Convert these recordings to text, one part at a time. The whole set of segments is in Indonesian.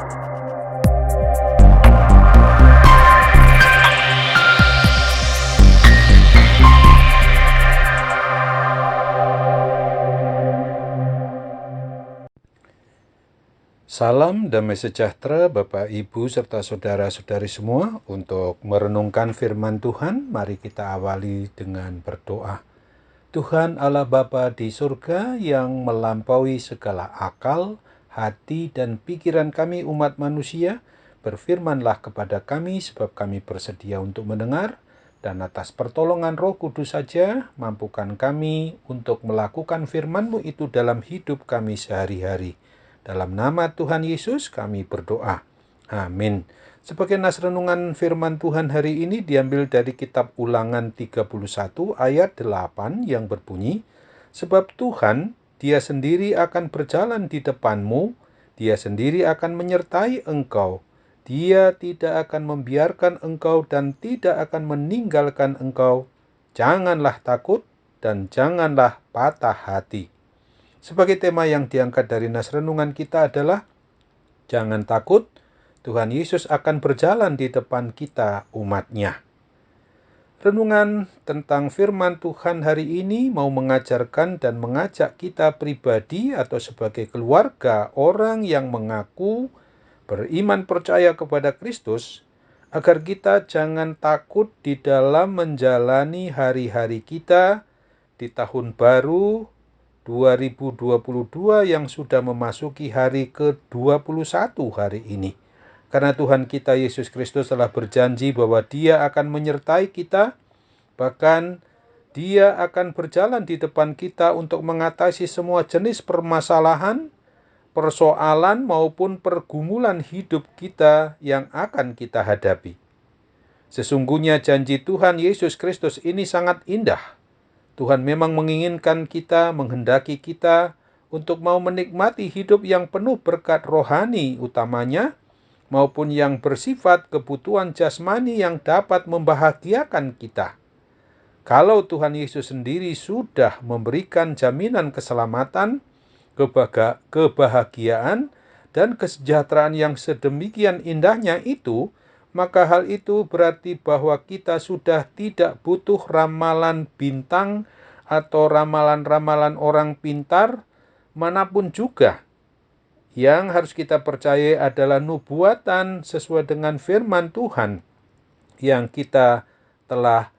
Salam damai sejahtera Bapak, Ibu, serta saudara-saudari semua. Untuk merenungkan firman Tuhan, mari kita awali dengan berdoa. Tuhan Allah Bapa di surga yang melampaui segala akal, hati, dan pikiran kami umat manusia, berfirmanlah kepada kami sebab kami bersedia untuk mendengar, dan atas pertolongan Roh Kudus saja mampukan kami untuk melakukan firman-Mu itu dalam hidup kami sehari-hari. Dalam nama Tuhan Yesus kami berdoa. Amin. Sebagai nas renungan firman Tuhan hari ini diambil dari kitab Ulangan 31 ayat 8 yang berbunyi, sebab Tuhan, Dia sendiri akan berjalan di depanmu, Dia sendiri akan menyertai engkau. Dia tidak akan membiarkan engkau dan tidak akan meninggalkan engkau. Janganlah takut dan janganlah patah hati. Sebagai tema yang diangkat dari nas renungan kita adalah jangan takut, Tuhan Yesus akan berjalan di depan kita umat-Nya. Renungan tentang firman Tuhan hari ini mau mengajarkan dan mengajak kita pribadi atau sebagai keluarga orang yang mengaku beriman percaya kepada Kristus, agar kita jangan takut di dalam menjalani hari-hari kita di tahun baru 2022 yang sudah memasuki hari ke-21 hari ini. Karena Tuhan kita Yesus Kristus telah berjanji bahwa Dia akan menyertai kita, bahkan Dia akan berjalan di depan kita untuk mengatasi semua jenis permasalahan, persoalan maupun pergumulan hidup kita yang akan kita hadapi. Sesungguhnya janji Tuhan Yesus Kristus ini sangat indah. Tuhan memang menginginkan kita, menghendaki kita untuk mau menikmati hidup yang penuh berkat rohani utamanya, maupun yang bersifat kebutuhan jasmani yang dapat membahagiakan kita. Kalau Tuhan Yesus sendiri sudah memberikan jaminan keselamatan, kebahagiaan, dan kesejahteraan yang sedemikian indahnya itu, maka hal itu berarti bahwa kita sudah tidak butuh ramalan bintang atau ramalan-ramalan orang pintar manapun juga. Yang harus kita percaya adalah nubuatan sesuai dengan firman Tuhan yang kita telah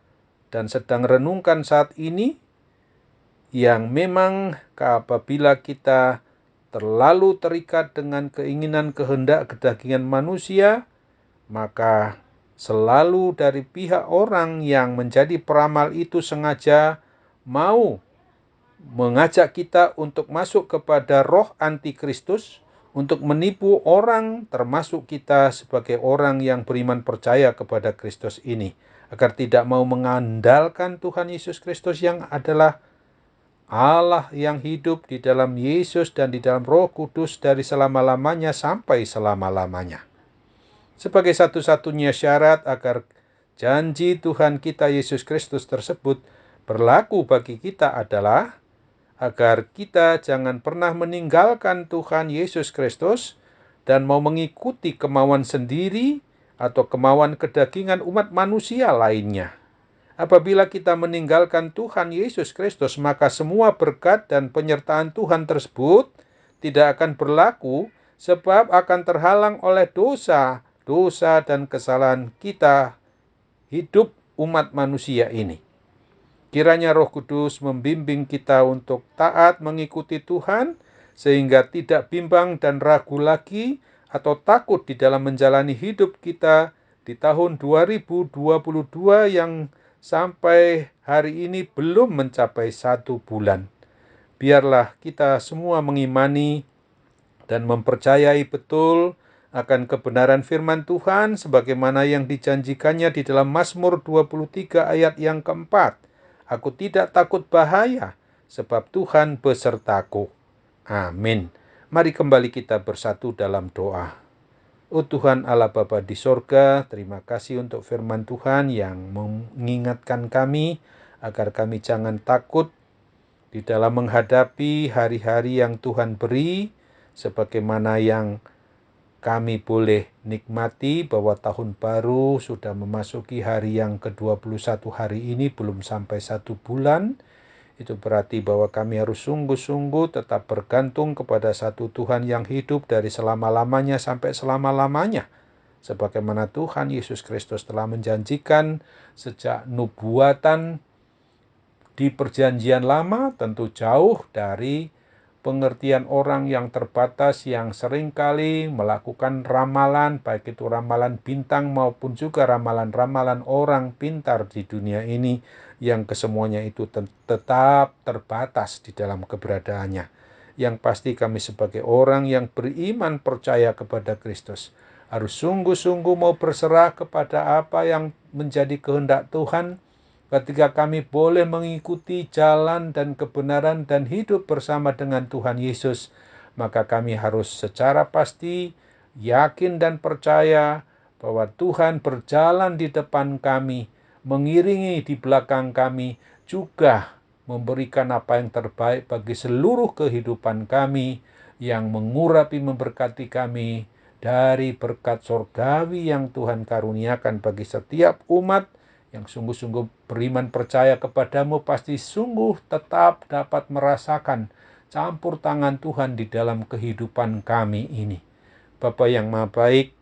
dan sedang renungkan saat ini, yang memang apabila kita terlalu terikat dengan keinginan kehendak kedagingan manusia, maka selalu dari pihak orang yang menjadi peramal itu sengaja mau mengajak kita untuk masuk kepada roh antikristus, untuk menipu orang, termasuk kita sebagai orang yang beriman percaya kepada Kristus ini, agar tidak mau mengandalkan Tuhan Yesus Kristus yang adalah Allah yang hidup di dalam Yesus dan di dalam Roh Kudus dari selama-lamanya sampai selama-lamanya. Sebagai satu-satunya syarat agar janji Tuhan kita Yesus Kristus tersebut berlaku bagi kita adalah agar kita jangan pernah meninggalkan Tuhan Yesus Kristus dan mau mengikuti kemauan sendiri atau kemauan kedagingan umat manusia lainnya. Apabila kita meninggalkan Tuhan Yesus Kristus, maka semua berkat dan penyertaan Tuhan tersebut tidak akan berlaku, sebab akan terhalang oleh dosa dan kesalahan kita hidup umat manusia ini. Kiranya Roh Kudus membimbing kita untuk taat mengikuti Tuhan, sehingga tidak bimbang dan ragu lagi atau takut di dalam menjalani hidup kita di tahun 2022 yang sampai hari ini belum mencapai 1 bulan. Biarlah kita semua mengimani dan mempercayai betul akan kebenaran firman Tuhan sebagaimana yang dijanjikannya di dalam Mazmur 23 ayat yang keempat. Aku tidak takut bahaya, sebab Tuhan besertaku. Amin. Mari kembali kita bersatu dalam doa. Oh Tuhan Allah Bapa di sorga, terima kasih untuk firman Tuhan yang mengingatkan kami agar kami jangan takut di dalam menghadapi hari-hari yang Tuhan beri, sebagaimana yang kami boleh nikmati bahwa tahun baru sudah memasuki hari yang ke-21 hari ini, belum sampai 1 bulan. Itu berarti bahwa kami harus sungguh-sungguh tetap bergantung kepada satu Tuhan yang hidup dari selama-lamanya sampai selama-lamanya. Sebagaimana Tuhan Yesus Kristus telah menjanjikan sejak nubuatan di perjanjian lama, tentu jauh dari pengertian orang yang terbatas yang seringkali melakukan ramalan, baik itu ramalan bintang maupun juga ramalan-ramalan orang pintar di dunia ini, yang kesemuanya itu tetap terbatas di dalam keberadaannya. Yang pasti kami sebagai orang yang beriman percaya kepada Kristus harus sungguh-sungguh mau berserah kepada apa yang menjadi kehendak Tuhan. Ketika kami boleh mengikuti jalan dan kebenaran dan hidup bersama dengan Tuhan Yesus, maka kami harus secara pasti yakin dan percaya bahwa Tuhan berjalan di depan kami, mengiringi di belakang kami, juga memberikan apa yang terbaik bagi seluruh kehidupan kami, yang mengurapi memberkati kami dari berkat surgawi yang Tuhan karuniakan bagi setiap umat yang sungguh-sungguh beriman percaya kepadamu. Pasti sungguh tetap dapat merasakan campur tangan Tuhan di dalam kehidupan kami ini. Bapa yang Maha Baik,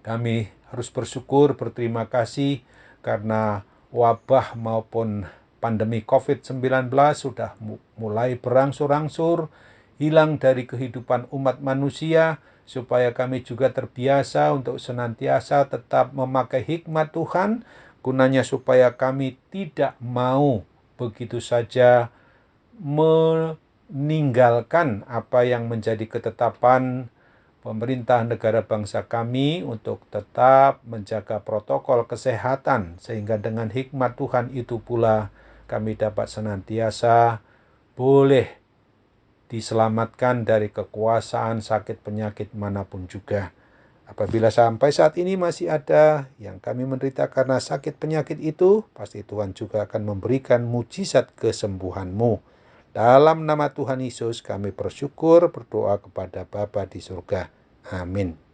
kami harus bersyukur, berterima kasih karena wabah maupun pandemi COVID-19 sudah mulai berangsur-angsur hilang dari kehidupan umat manusia, supaya kami juga terbiasa untuk senantiasa tetap memakai hikmat Tuhan, gunanya supaya kami tidak mau begitu saja meninggalkan apa yang menjadi ketetapan pemerintah negara bangsa kami untuk tetap menjaga protokol kesehatan, sehingga dengan hikmat Tuhan itu pula kami dapat senantiasa boleh diselamatkan dari kekuasaan sakit penyakit manapun juga. Apabila sampai saat ini masih ada yang kami menderita karena sakit penyakit itu, pasti Tuhan juga akan memberikan mujizat kesembuhan-Mu. Dalam nama Tuhan Yesus kami bersyukur, berdoa kepada Bapa di surga. Amin.